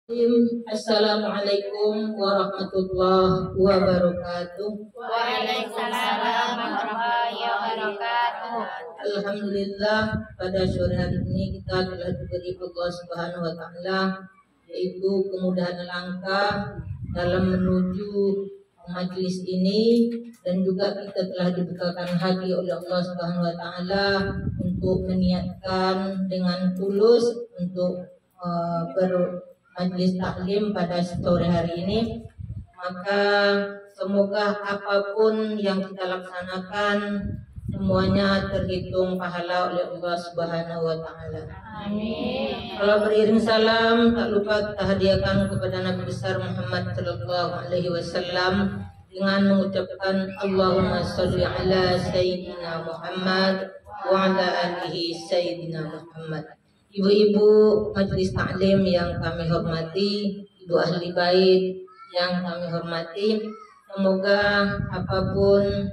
Assalamualaikum warahmatullahi wabarakatuh. Waalaikumsalam warahmatullahi wabarakatuh. Alhamdulillah, pada sore hari ini kita telah diberi Allah Subhanahu wa taala yaitu kemudahan langkah dalam menuju majelis ini, dan juga kita telah diberikan hati oleh Allah Subhanahu wa taala untuk meniatkan dengan tulus untuk majlis taklim pada sore hari ini. Maka semoga apapun yang kita laksanakan semuanya terhitung pahala oleh Allah Subhanahu wa taala. Amin. Kalau beriring salam, tak lupa kita hadiahkan kepada Nabi besar Muhammad sallallahu alaihi wasallam dengan mengucapkan Allahumma sholli ala sayyidina Muhammad wa ala alihi sayyidina Muhammad. Ibu-ibu majelis taklim yang kami hormati, ibu ahli bait yang kami hormati, semoga apapun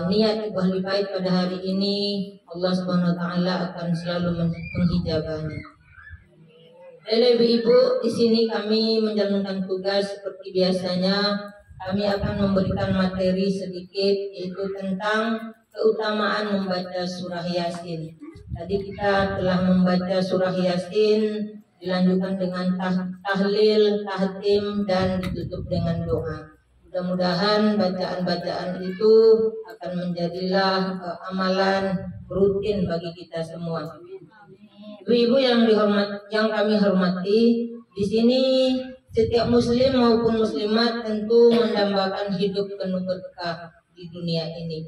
niat ibu ahli bait pada hari ini, Allah Subhanahu wa taala akan selalu menghijabahnya. Dan ibu-ibu, di sini kami menjalankan tugas seperti biasanya. Kami akan memberikan materi sedikit, yaitu tentang keutamaan membaca surah Yasin. Tadi kita telah membaca surah Yasin, dilanjutkan dengan tahlil, tahtim, dan ditutup dengan doa. Mudah-mudahan bacaan-bacaan itu akan menjadilah amalan rutin bagi kita semua. Ibu-ibu yang kami hormati, di sini setiap muslim maupun muslimat tentu mendambakan hidup penuh berkah di dunia ini,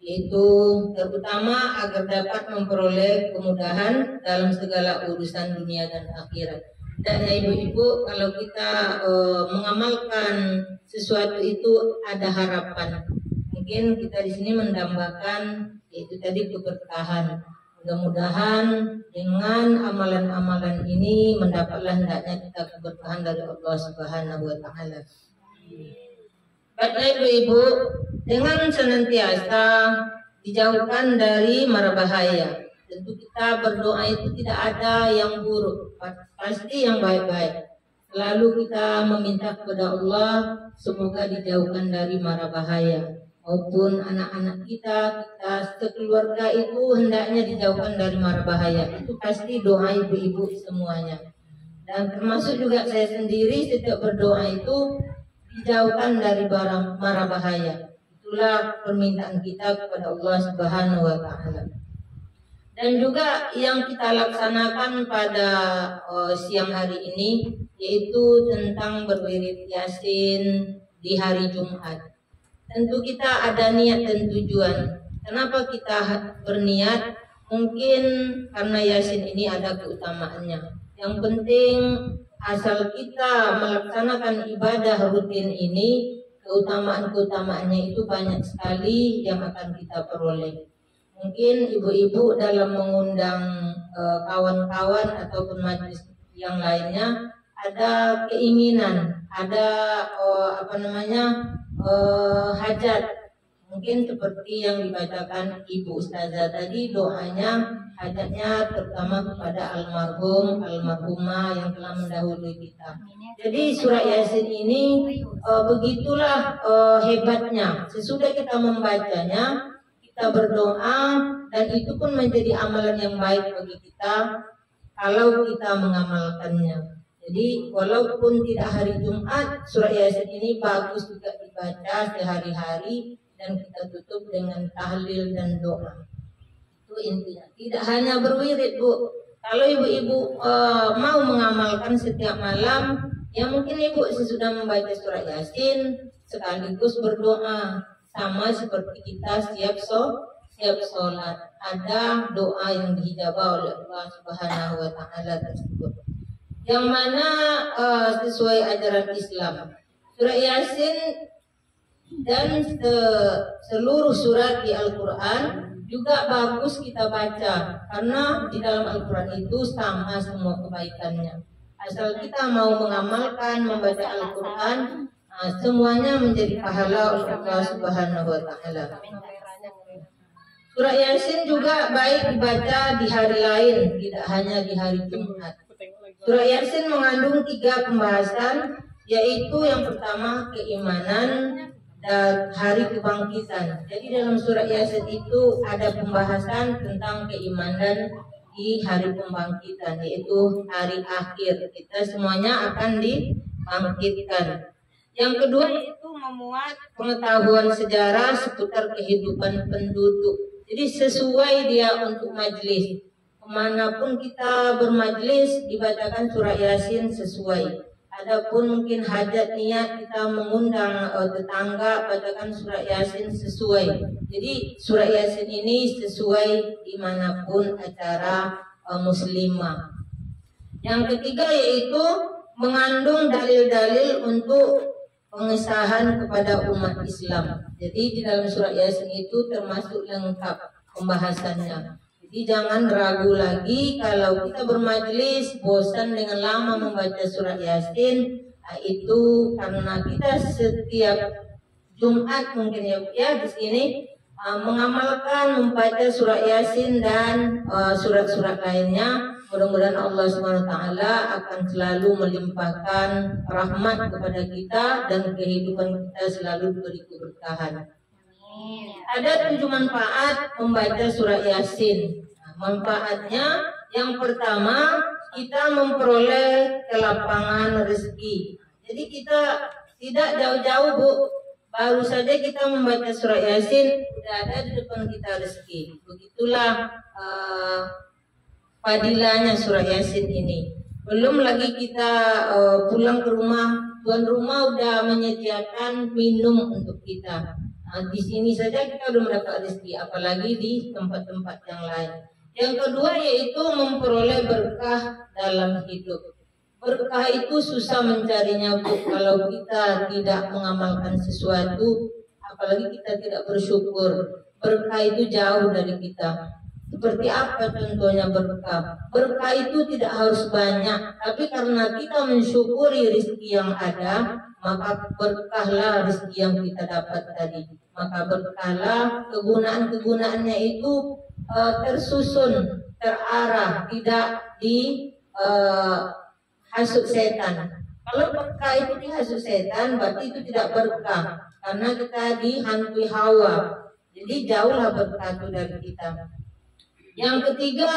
yaitu terutama agar dapat memperoleh kemudahan dalam segala urusan dunia dan akhirat. Dan ibu-ibu, kalau kita mengamalkan sesuatu itu ada harapan. Mungkin kita di sini mendambakan yaitu tadi keberkahan. Mudah-mudahan dengan amalan-amalan ini mendapatlah hendaknya kita keberkahan dari Allah Subhanahu wa taala. Baiklah ibu-ibu, dengan senantiasa dijauhkan dari mara bahaya. Tentu kita berdoa itu tidak ada yang buruk, pasti yang baik-baik. Selalu kita meminta kepada Allah semoga dijauhkan dari mara bahaya. Maupun anak-anak kita sekeluarga itu hendaknya dijauhkan dari mara bahaya. Itu pasti doa ibu-ibu semuanya. Dan termasuk juga saya sendiri setiap berdoa itu dijauhkan dari mara bahaya. Itulah permintaan kita kepada Allah Subhanahu wa taala. Dan juga yang kita laksanakan pada siang hari ini yaitu tentang berwirid Yasin di hari Jumat. Tentu kita ada niat dan tujuan. Kenapa kita berniat? Mungkin karena Yasin ini ada keutamaannya. Yang penting asal kita melaksanakan ibadah rutin ini, keutamaan-keutamaannya itu banyak sekali yang akan kita peroleh. Mungkin ibu-ibu dalam mengundang kawan-kawan ataupun majelis yang lainnya ada keinginan, ada hajat. Mungkin seperti yang dibacakan Ibu Ustazah tadi, doanya hajatnya terutama kepada almarhumah yang telah mendahului kita. Jadi surah Yasin ini begitulah hebatnya. Sesudah kita membacanya, kita berdoa, dan itu pun menjadi amalan yang baik bagi kita kalau kita mengamalkannya. Jadi walaupun tidak hari Jumat, surah Yasin ini bagus juga dibaca sehari-hari, dan kita tutup dengan tahlil dan doa. Itu intinya. Tidak hanya berwirid, Bu. Kalau ibu-ibu mau mengamalkan setiap malam, ya mungkin ibu sesudah membaca surah Yasin sekaligus berdoa. Sama seperti kita siap sholat. Ada doa yang dihijabah oleh Allah Subhanahu wa taala tersebut. Yang mana sesuai ajaran Islam. Surah Yasin dan seluruh surat di Al-Quran juga bagus kita baca, karena di dalam Al-Quran itu sama semua kebaikannya. Asal kita mau mengamalkan, membaca Al-Quran, semuanya menjadi pahala oleh Allah Subhanahu wa taala. Surah Yasin juga baik dibaca di hari lain, tidak hanya di hari Jumat. Surah Yasin mengandung 3 pembahasan, yaitu yang pertama keimanan dan hari kebangkitan. Jadi dalam surah Yasin itu ada pembahasan tentang keimanan di hari pembangkitan, yaitu hari akhir. Kita semuanya akan dibangkitkan. Yang kedua itu memuat pengetahuan sejarah seputar kehidupan penduduk. Jadi sesuai dia untuk majelis. Kemanapun kita bermajlis dibacakan surah Yasin sesuai. Adapun mungkin hajat niat kita mengundang tetangga, bacakan surah Yasin sesuai. Jadi surah Yasin ini sesuai dimanapun acara muslimah. Yang ketiga yaitu mengandung dalil-dalil untuk pengesahan kepada umat Islam. Jadi di dalam surah Yasin itu termasuk lengkap pembahasannya. Jadi jangan ragu lagi kalau kita bermajlis bosan dengan lama membaca surah Yasin, itu karena kita setiap Jumat mungkin ya di sini mengamalkan membaca surah Yasin dan surat-surat lainnya. Mudah-mudahan Allah SWT akan selalu melimpahkan rahmat kepada kita dan kehidupan kita selalu diberi keberkahan. Ada 7 manfaat membaca surah Yasin. Manfaatnya yang pertama, kita memperoleh kelapangan rezeki. Jadi kita tidak jauh-jauh Bu, baru saja kita membaca surah Yasin sudah ada di depan kita rezeki. Begitulah fadilahnya surah Yasin ini. Belum lagi kita pulang ke rumah, tuan rumah udah menyediakan minum untuk kita. Di sini saja kita udah mendapat rezeki, apalagi di tempat-tempat yang lain. Yang kedua yaitu memperoleh berkah dalam hidup. Berkah itu susah mencarinya Bu, kalau kita tidak mengamalkan sesuatu, apalagi kita tidak bersyukur. Berkah itu jauh dari kita. Seperti apa contohnya berkah? Berkah itu tidak harus banyak, tapi karena kita mensyukuri rezeki yang ada, maka berkahlah rezeki yang kita dapat tadi. Maka berkahlah kegunaan-kegunaannya itu tersusun, terarah, tidak dihasut setan. Kalau berkah itu dihasut setan, berarti itu tidak berkah, karena kita dihantui hawa. Jadi jauhlah berkah itu dari kita. Yang ketiga,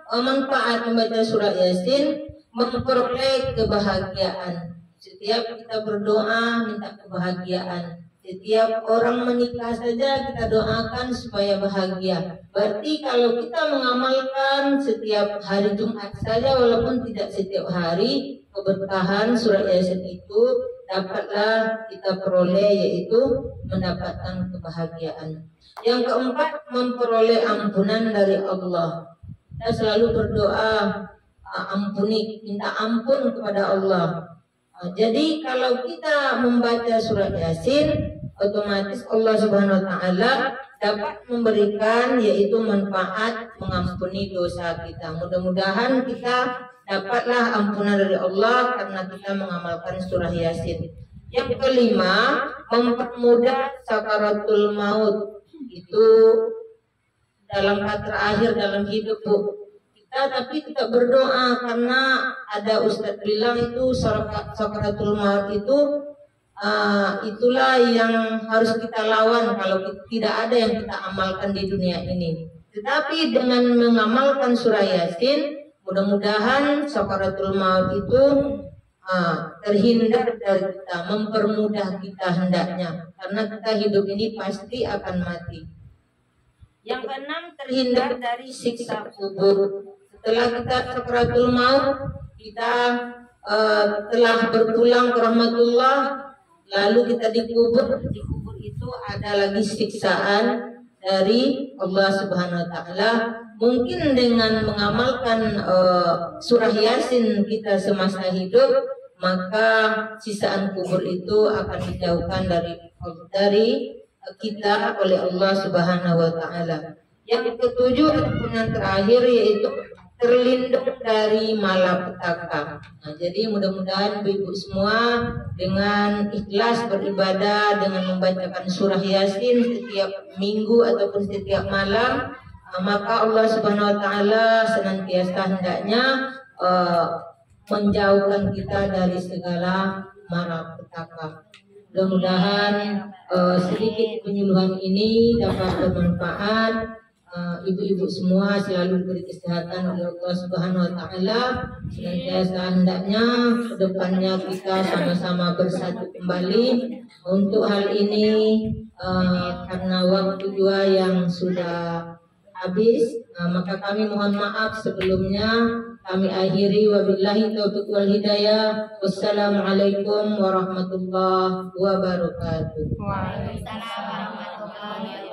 manfaat membaca surah Yasin memperoleh kebahagiaan. Setiap kita berdoa minta kebahagiaan. Setiap orang menikah saja kita doakan supaya bahagia. Berarti kalau kita mengamalkan setiap hari Jumat saja, walaupun tidak setiap hari, keberkahan surah Yasin itu dapatlah kita peroleh, yaitu mendapatkan kebahagiaan. Yang keempat, memperoleh ampunan dari Allah. Kita selalu berdoa, ampuni, minta ampun kepada Allah. Jadi kalau kita membaca surat Yasin, otomatis Allah Subhanahu wa taala dapat memberikan yaitu manfaat mengampuni dosa kita. Mudah-mudahan kita dapatlah ampunan dari Allah karena kita mengamalkan surah Yasin. Yang kelima, mempermudah sakaratul maut. Itu dalam kata terakhir dalam hidup Bu. Tapi kita berdoa karena ada Ustadz bilang itu sakaratul maut itu itulah yang harus kita lawan kalau tidak ada yang kita amalkan di dunia ini. Tetapi dengan mengamalkan surah Yasin, mudah-mudahan sakaratul maut itu terhindar dari kita, mempermudah kita hendaknya, karena kita hidup ini pasti akan mati. Yang keenam, terhindar dari siksa kubur. Setelah kita sakaratul maut, kita telah berpulang ke rahmatullah, lalu kita dikubur. Di kubur itu ada lagi siksaan dari Allah Subhanahu wa taala. Mungkin dengan mengamalkan surah Yasin kita semasa hidup, maka sisaan kubur itu akan dijauhkan dari kita oleh Allah Subhanahu wa taala. Yang ketujuh ataupun yang terakhir yaitu terlindung dari malapetaka. Jadi mudah-mudahan ibu semua dengan ikhlas beribadah dengan membacakan surah Yasin setiap minggu ataupun setiap malam, maka Allah Subhanahu wa taala senantiasa hendaknya menjauhkan kita dari segala malapetaka. Mudah-mudahan sedikit penyuluhan ini dapat bermanfaat. Ibu-ibu semua selalu diberi kesehatan oleh Allah Subhanahu wa taala. Senantiasa hendaknya kedepannya kita sama-sama bersatu kembali. Untuk hal ini karena waktu juga yang sudah habis, maka kami mohon maaf sebelumnya. Kami akhiri wabillahi taufiq wal hidayah. Wassalamualaikum warahmatullahi wabarakatuh. Waalaikumsalam warahmatullahi wabarakatuh.